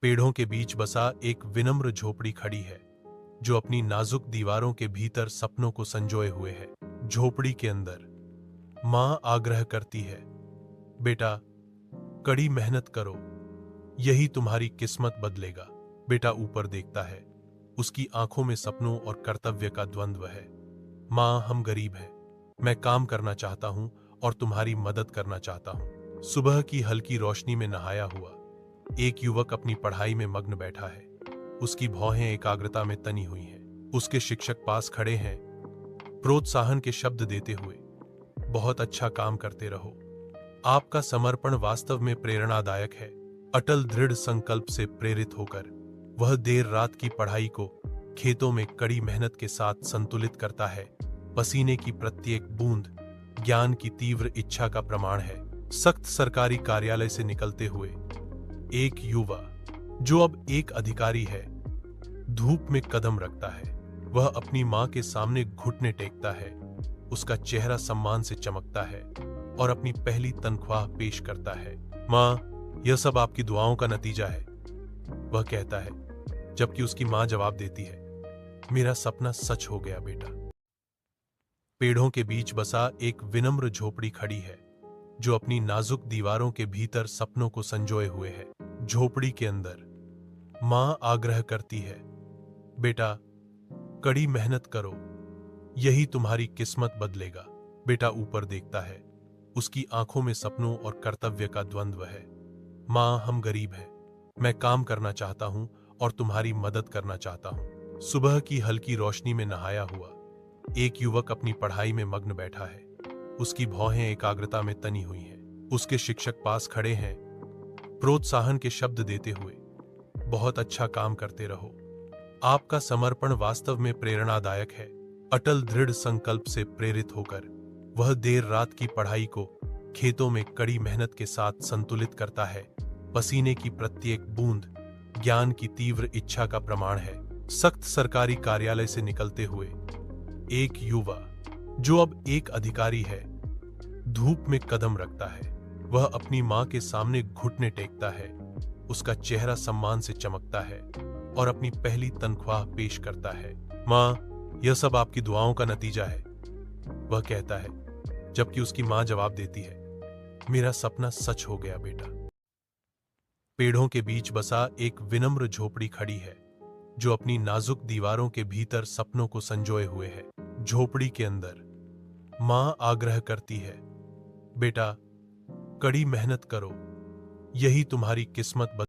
पेड़ों के बीच बसा एक विनम्र झोपड़ी खड़ी है जो अपनी नाजुक दीवारों के भीतर सपनों को संजोए हुए है। झोपड़ी के अंदर माँ आग्रह करती है, बेटा कड़ी मेहनत करो, यही तुम्हारी किस्मत बदलेगा। बेटा ऊपर देखता है, उसकी आंखों में सपनों और कर्तव्य का द्वंद्व है। माँ, हम गरीब हैं, मैं काम करना चाहता हूं और तुम्हारी मदद करना चाहता हूं। सुबह की हल्की रोशनी में नहाया हुआ एक युवक अपनी पढ़ाई में मग्न बैठा है। उसकी भौहें एकाग्रता में तनी हुई हैं। उसके शिक्षक पास खड़े हैं, प्रोत्साहन के शब्द देते हुए, बहुत अच्छा काम करते रहो, आपका समर्पण वास्तव में प्रेरणादायक है। अटल दृढ़ संकल्प से प्रेरित होकर वह देर रात की पढ़ाई को खेतों में कड़ी मेहनत के साथ संतुलित करता है। पसीने की प्रत्येक बूंद ज्ञान की तीव्र इच्छा का प्रमाण है। सख्त सरकारी कार्यालय से निकलते हुए एक युवा, जो अब एक अधिकारी है, धूप में कदम रखता है। वह अपनी मां के सामने घुटने टेकता है। उसका चेहरा सम्मान से चमकता है और अपनी पहली तनख्वाह पेश करता है। मां, यह सब आपकी दुआओं का नतीजा है, वह कहता है, जबकि उसकी मां जवाब देती है, मेरा सपना सच हो गया बेटा। पेड़ों के बीच बसा एक विनम्र झोपड़ी खड़ी है जो अपनी नाजुक दीवारों के भीतर सपनों को संजोए हुए है। झोपड़ी के अंदर मां आग्रह करती है, बेटा कड़ी मेहनत करो, यही तुम्हारी किस्मत बदलेगा। बेटा ऊपर देखता है, उसकी आंखों में सपनों और कर्तव्य का द्वंद्व है। मां, हम गरीब हैं, मैं काम करना चाहता हूं और तुम्हारी मदद करना चाहता हूं। सुबह की हल्की रोशनी में नहाया हुआ एक युवक अपनी पढ़ाई में मग्न बैठा है। उसकी भौहें एकाग्रता में तनी हुई हैं। उसके शिक्षक पास खड़े हैं, प्रोत्साहन के शब्द देते हुए, बहुत अच्छा काम करते रहो, आपका समर्पण वास्तव में प्रेरणादायक है। अटल दृढ़ संकल्प से प्रेरित होकर वह देर रात की पढ़ाई को खेतों में कड़ी मेहनत के साथ संतुलित करता है। पसीने की प्रत्येक बूंद ज्ञान की तीव्र इच्छा का प्रमाण है। सख्त सरकारी कार्यालय से निकलते हुए एक युवा, जो अब एक अधिकारी है, धूप में कदम रखता है। वह अपनी मां के सामने घुटने टेकता है। उसका चेहरा सम्मान से चमकता है और अपनी पहली तनख्वाह पेश करता है। मां, यह सब आपकी दुआओं का नतीजा है, वह कहता है, जबकि उसकी मां जवाब देती है, मेरा सपना सच हो गया बेटा। पेड़ों के बीच बसा एक विनम्र झोपड़ी खड़ी है जो अपनी नाजुक दीवारों के भीतर सपनों को संजोए हुए है। झोपड़ी के अंदर मां आग्रह करती है, बेटा कड़ी मेहनत करो, यही तुम्हारी किस्मत